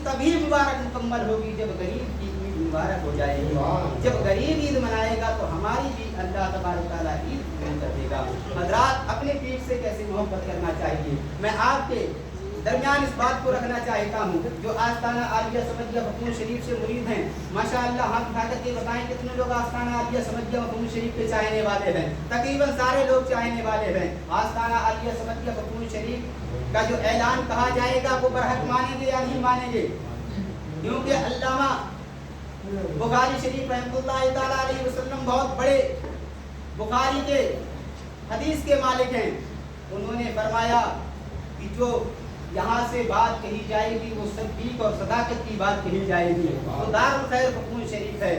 तभी मुबारक मुकम्मल होगी जब गरीब की ईद मुबारक हो जाएगी। जब गरीब ईद मनाएगा तो हमारी भी अल्लाह तबारक तआला ईद पूरी कर देगा। हज़रात, अपने पीर से कैसे मोहब्बत करना चाहिए, मैं आपके दरमियान इस बात को रखना चाहता हूँ। जो आस्ताना आलिया समझिया मखदूम शरीफ से मुरीद हैं, माशाअल्लाह हाथ उठा करके बताएं कितने लोग आस्ताना आलिया समझिया मखदूम शरीफ के चाहने वाले हैं। तकरीबन सारे लोग चाहने वाले हैं। आस्ताना आलिया समझिया मखदूम शरीफ का जो ऐलान कहा जाएगा वो बरहक मानेंगे या नहीं मानेंगे? क्योंकि अल्लामा बुखारी शरीफ रहमतुल्लाहि तआला अलैहि वसल्लम बहुत बड़े बुखारी के हदीस के मालिक हैं। उन्होंने फरमाया कि जो यहाँ से बात कही जाएगी वो सदीक और सदाकत की बात कही जाएगी। तो दारुल खैर फकून शरीफ है।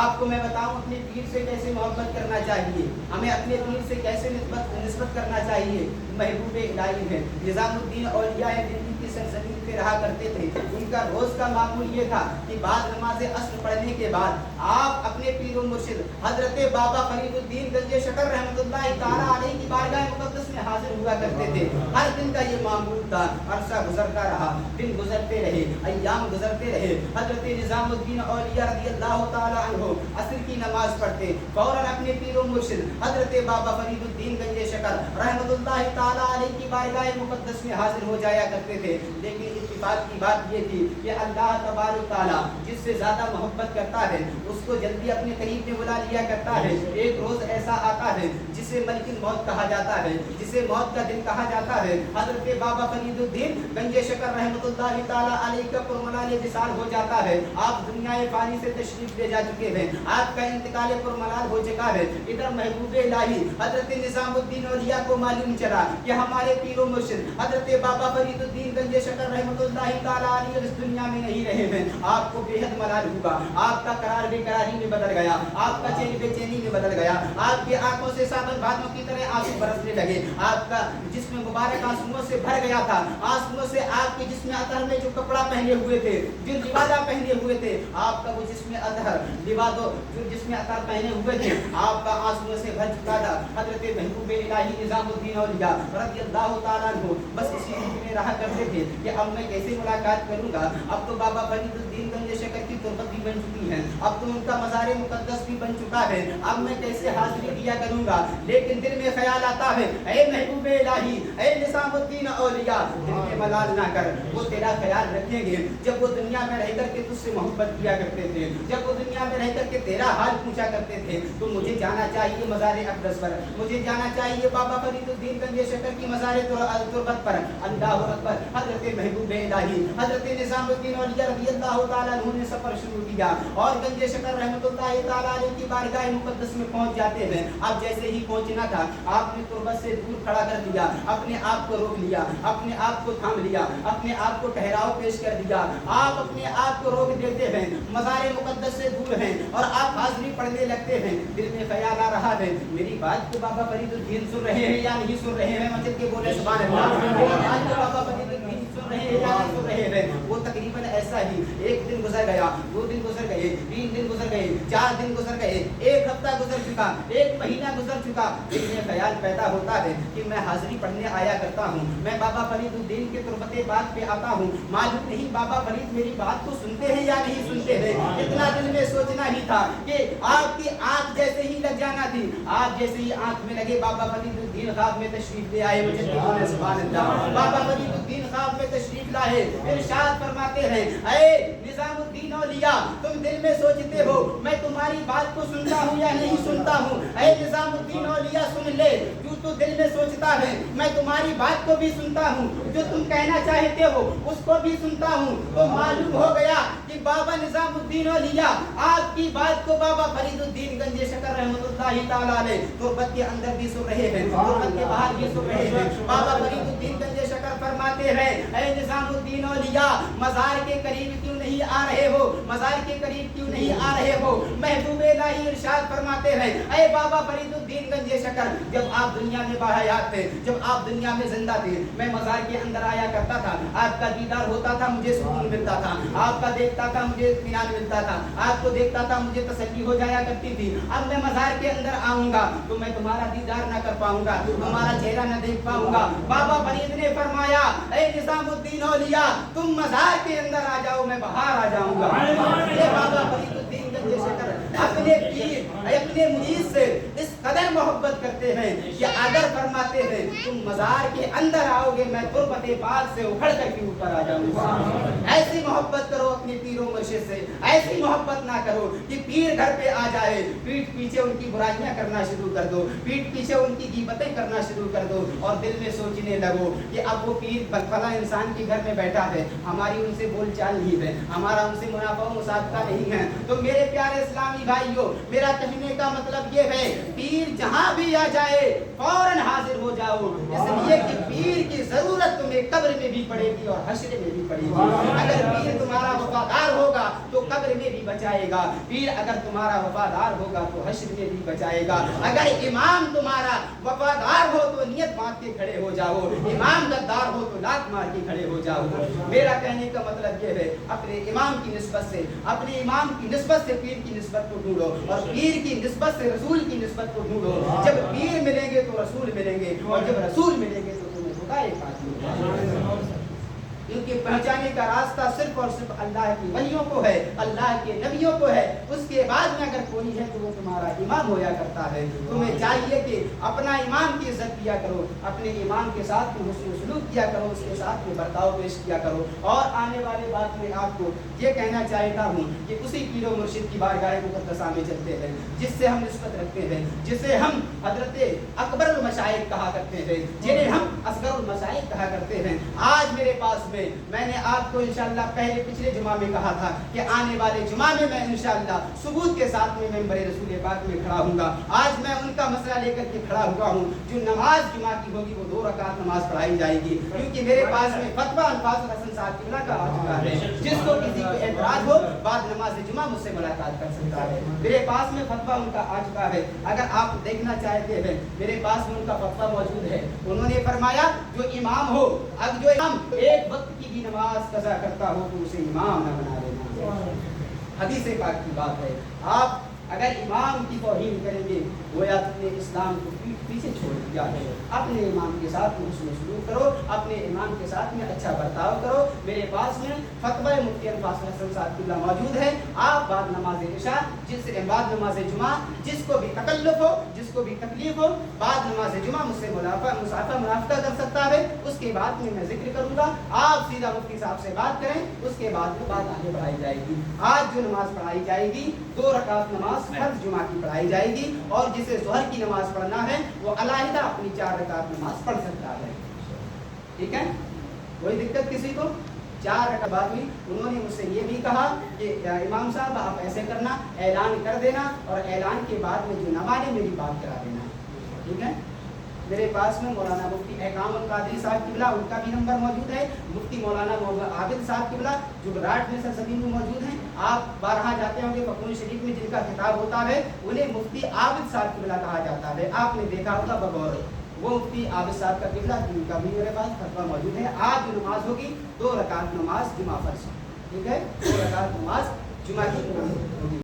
आपको मैं बताऊं अपने पीर से कैसे मोहब्बत करना चाहिए, हमें अपने पीर से कैसे निस्बत करना चाहिए। महबूब इलाही है, निज़ामुद्दीन औलिया दिल्ली की सरजमीन पे रहा करते थे। उनका रोज का मामूल ये था कि बाद नमाज अस्र पढ़ने के बाद आप अपने पीर व मुर्शिद हजरत बाबा फरीदुद्दीन गंजे शकर रहमतुल्लाहि तआला अलैहि की बारगाह मुक़द्दस में हाजिर हुआ करते थे। हर दिन का ये मामूल था। अरसा गुजरता रहा, दिन गुजरते रहे, अय्याम गुजरते रहे। हजरत निज़ामुद्दीन औलिया रज़ियल्लाहु तआला अन्हु असर की नमाज पढ़ते फौरन अपने पीर व मुर्शिद हजरत बाबा फरीदुद्दीन गंजे शकर रहमतुल्लाहि तआला अलैहि की बारगाह मुक़द्दस में हाजिर हो जाया करते थे। लेकिन इत्तिफाक की बात ये थी कि अल्लाह तबारक तआला जिससे ज्यादा मोहब्बत करता है उसको जल्दी अपने करीब में बुला लिया करता है। एक रोज ऐसा आता है जिसे मलकिन मौत कहा जाता है, जिसे मौत का दिन कहा जाता है। हजरत बाबा फरीदुद्दीन गंजे शकर रहमतुल्लाहि तआला अलैहि का पुरमलाल विसाल हो जाता है। आप दुनियाए फानी से तशरीफ ले जा चुके हैं, आपका इंतकाल पुरमलाल हो चुका है। इधर महबूब इलाही हजरत निज़ामुद्दीन औलिया को मालूम चला कि हमारे पीर मुर्शिद हजरत बाबा फरीदुद्दीन गंजे शकर रहमतुल्लाहि तआला अलैहि इस दुनिया में नहीं रहे हैं। आपको बेहद मलाल हुआ, आपका करार बेकरारी में बदल गया, आपका चैन बेचैनी में बदल गया, आपकी आंखों से सावन भादों की तरह आंसू बरसने लगे, आपका जिस्म मुबारक आंसुओं से भर गया था। आंसुओं से आपके जिस्म अतहर में जो कपड़ा पहने हुए थे, जो लिबादा पहने हुए थे, आपका वो जिस्म अतहर लिबादो जो जिस्म अतहर पहने हुए थे, आपका आंसुओं से भर चुका था। हजरत महबूब इलाही निज़ामुद्दीन औलिया रज़ियल्लाहु तआला अन्हु बस इसी में रहा करते थे कि अब मैं कैसे मुलाकात करूंगा। अब तो बाबा फरीदुद्दीन गंजे शकर की तुरबत भी बन चुकी है, अब तो उनका मज़ार मुक़द्दस भी बन चुका है, अब मैं कैसे हाज़िरी दिया करूंगा। लेकिन दिल में ख्याल आता है, ऐ महबूब इलाही, ऐ निज़ामुद्दीन औलिया, दिल में मलाल ना कर, वो तेरा ख्याल रखेंगे। जब वो दुनिया में रह करके तुझसे मोहब्बत किया करते थे, जब वो दुनिया में रह करके तेरा हाल पूछा करते थे, तो मुझे जाना चाहिए मज़ार अक़दस पर, मुझे जाना चाहिए बाबा फरीदुद्दीन गंजे शकर की मज़ार तुरबत पर। अल्लाहु अकबर। हजरत महबूब इलाही हजरत निज़ामुद्दीन औलिया रज़ियल्लाहु तआला अन्हु ने सफर शुरू किया और गंजे शकर रहमतुल्लाहि तआला अलैहि की बारगाह मुक़द्दस में पहुंच जाते हैं। अब जैसे ही पहुंचना था, आपने तुरबत से दूर खड़ा कर दिया, अपने आप को रोक लिया, अपने आप को थाम लिया, अपने आप को ठहराव पेश कर दिया। आप अपने आप को रोक देते हैं, मज़ार मुक़द्दस से दूर हैं और आप हाज़िरी पढ़ने लगते हैं। दिल में ख्याल आ रहा है, मेरी बात को बाबा फरीदुद्दीन सुन रहे हैं या नहीं सुन रहे हैं? मस्जिद के बोले सुभान अल्लाह। मेरी बात को बाबा फरीदुद्दीन सुन रहे हैं या नहीं सुन रहे हैं? वो तकरीबन ऐसा ही एक दिन गुजर गया, 2 दिन गुजर गए, 3 दिन गुजर गए, 4 दिन गुजर गए, 1 हफ्ता गुजर चुका, 1 महीना गुजर चुका। इसमें ख्याल पैदा होता है कि मैं हाज़िरी पढ़ने आया करता हूँ, मैं बाबा फरीदुद्दीन के तुरबते बात पे आता हूँ, मालूम नहीं बाबा फरीद मेरी बात को सुनते हैं या नहीं सुनते हैं। इतना दिल में सोचना ही था कि आपकी आंख जैसे ही लग जाना थी, आप जैसे ही आंख में लगे बाबा फरीदुद्दीन ख्वाब में तशरीफ ले आए। मुझे सुभान अल्लाह। बाबा फरीदुद्दीन ख्वाब में तशरीफ लाए, इरशाद फरमाते हैं, ऐ निज़ामुद्दीन औलिया, तुम दिल में सोचते हो मैं तुम्हारी बात को सुनता हूँ या नहीं सुनता हूँ। ऐ निज़ामुद्दीन औलिया सुन ले, तू दिल में सोचता है मैं तुम्हारी बात को भी सुनता हूँ, जो तुम कहना चाहते हो उसको भी सुनता हूँ। तो मालूम हो गया कि बाबा निज़ामुद्दीन औलिया आपकी बात को बाबा फरीदुद्दीन गंजे शकर रहमतुल्लाहि तआला अलैहि तुरबत के अंदर भी सुन रहे हैं, तुरबत के बाहर भी सुन रहे हैं। बाबा फरीदुद्दीन गंजे शकर फरमाते हैं, ऐ निज़ामुद्दीन औलिया, मज़ार के करीब क्यों नहीं आ रहे हो? मज़ार के करीब क्यों नहीं आ रहे हो? महबूब इलाही इरशाद फरमाते हैं, ऐ बाबा फरीदुद्दीन गंजे शकर, जब आप दुनिया में बाहयात थे, जब आप दुनिया में जिंदा थे, मैं मज़ार के अंदर आया करता था, आपका दीदार होता था, मुझे सुकून मिलता था, आपका देखता था, मुझे इत्मीनान मिलता था, आपको देखता था, मुझे तसल्ली हो जाया करती थी। अब मैं मज़ार के अंदर आऊंगा तो मैं तुम्हारा दीदार ना कर पाऊंगा, तुम्हारा चेहरा ना देख पाऊंगा। बाबा फरीद ने फरमाया, गया, ऐ निजामुद्दीन औलिया तुम मजार के अंदर आ जाओ, मैं बाहर आ जाऊंगा। ये बाबा फरीदुद्दीन गंज शकर अपने पीर अपने मुरीद से इस कदर मोहब्बत करते हैं कि अगर फरमाते हैं तुम मजार के अंदर आओगे, मैं तुरबते पाक से उखड़ करके ऊपर आ जाऊंगा। ऐसी मोहब्बत करो अपने पीरों मुर्शिद से, ऐसी मोहब्बत ना करो कि पीर घर पे आ जाए, पीठ पीछे उनकी बुराइयां करना शुरू कर दो, पीठ पीछे उनकी गीबतें करना शुरू कर दो और दिल में सोचने लगो कि अब वो पीर फला इंसान के घर में बैठा है, हमारी उनसे बोलचाल नहीं है, हमारा उनसे मुनाफा मुसाफा नहीं है। तो मेरे प्यारे इस्लामी भाइयों, मेरा कहने का मतलब ये है, पीर जहां भी आ जाए फौरन हाजिर हो जाओ, इसलिए कि पीर की जरूरत तुम्हें कब्र में भी पड़ेगी और हश्र में भी पड़ेगी। अगर पीर तुम्हारा वफादार होगा तो कब्र में भी बचाएगा, पीर अगर तुम्हारा वफादार होगा तो हश्र में भी बचाएगा। अगर इमाम तुम्हारा वफादार हो तो नियत बांध के खड़े हो जाओ, इमाम गद्दार हो तो लात मार के खड़े हो जाओ। मेरा कहने का मतलब ये है, अपने इमाम की निस्बत से, अपने इमाम की निस्बत से पीर की निस्बत को ढूंढो और पीर की निस्बत से रसूल की निस्बत को ढूंढो। जब पीर मिलेंगे तो रसूल मिलेंगे और जब रसूल मिलेंगे तो तुम्हें खुदा एक बात मिलेगा। क्योंकि पहचाने का रास्ता सिर्फ और सिर्फ अल्लाह की वलियों को है, अल्लाह के नबियों को है। उसके बाद में अगर कोई है तो वो तुम्हारा इमाम होया करता है। तुम्हें चाहिए कि अपना इमाम की इज्जत किया करो, अपने इमाम के साथ में हुस्न सलूक किया करो, उसके साथ में बर्ताव पेश किया करो। और आने वाले बात में आपको ये कहना चाहता हूँ कि उसी पीरो मुर्शिद की बारगाह मुक़द्दसा में चलते हैं जिससे हम निस्बत रखते हैं, जिसे हम हजरत अकबरुल मशाइख कहा करते हैं, जिन्हें हम असगरुल मशाइख कहा करते हैं। आज मेरे पास में मैंने आपको इंशाअल्लाह पहले पिछले जुमा में कहा था कि आने वाले जुमा में मैं इंशाअल्लाह सुबूत के साथ में मेंबरे रसूल पाक में खड़ा हूँगा। आज मैं उनका मसला लेकर के खड़ा हुआ हूँ। जो नमाज जुमा की होगी वो 2 रकात नमाज पढ़ाई जाएगी, क्योंकि मेरे पास में फतवा अल्फाज हसन साहब किबला का आ चुका है। जिसको किसी को एतराज हो बाद नमाज जुमा मुझसे मुलाकात कर सकता है। मेरे पास में फतवा उनका आ चुका है, अगर आप देखना चाहते हैं मेरे पास में उनका फतवा मौजूद है। उन्होंने फरमाया जो इमाम हो, अब जो इमाम एक वक्त की भी नमाज कज़ा करता हो तो उसे इमाम न बना लेना। हदीस पाक की बात है। आप अगर इमाम की तौहीन करेंगे गोया तुमने इस्लाम को पीछे छोड़ दिया है। अपने इमाम के साथ हुस्न सलूक करो, अपने इमाम के साथ में अच्छा बर्ताव करो। मेरे पास में फतवा मुफ्ती अल्फाज हसन साहब किबला मौजूद है। आप बाद नमाज इशा जिससे बाद नमाज जुमा जिसको भी तकल्लुफ हो, जिसको भी तकलीफ हो, बाद नमाज जुमा मुझसे मुनाफा कर सकता है। उसके बाद में मैं जिक्र करूंगा, आप सीधा मुफ्ती साहब से बात करें, उसके बाद में बात आगे बढ़ाई जाएगी। आज जो नमाज पढ़ाई जाएगी 2 रकात नमाज फर्ज जुमा की पढ़ाई जाएगी और जिसे ज़ोहर की नमाज पढ़ना है वो अलहदा अपनी 4 रकात नमाज पढ़ सकता है। ठीक है, कोई दिक्कत किसी को? 4 रकात बाद में उन्होंने मुझसे ये भी कहा कि इमाम साहब आप ऐसे करना, ऐलान कर देना और ऐलान के बाद में जो नमाज़ें मेरी बात करा देना। ठीक है, मेरे पास में मौलाना मुफ्ती अहकामुल कादरी साहब किबला उनका भी नंबर मौजूद है। मुफ्ती मौलाना आबिद साहब किबला जो गुजरात में सरजमीन में मौजूद हैं। आप बारहा जाते होंगे फकून शरीफ में जिनका खिताब होता है उन्हें मुफ्ती आबिद साहब किबला कहा जाता है। आपने देखा होगा बगौर वो मुफ्ती आबिद साहब का किबला, जिनका भी मेरे पास फतवा मौजूद है। आज जो नमाज होगी 2 रकात नमाज जुमा फर्ज। ठीक है, 2 रकात नमाज जुमा की होगी।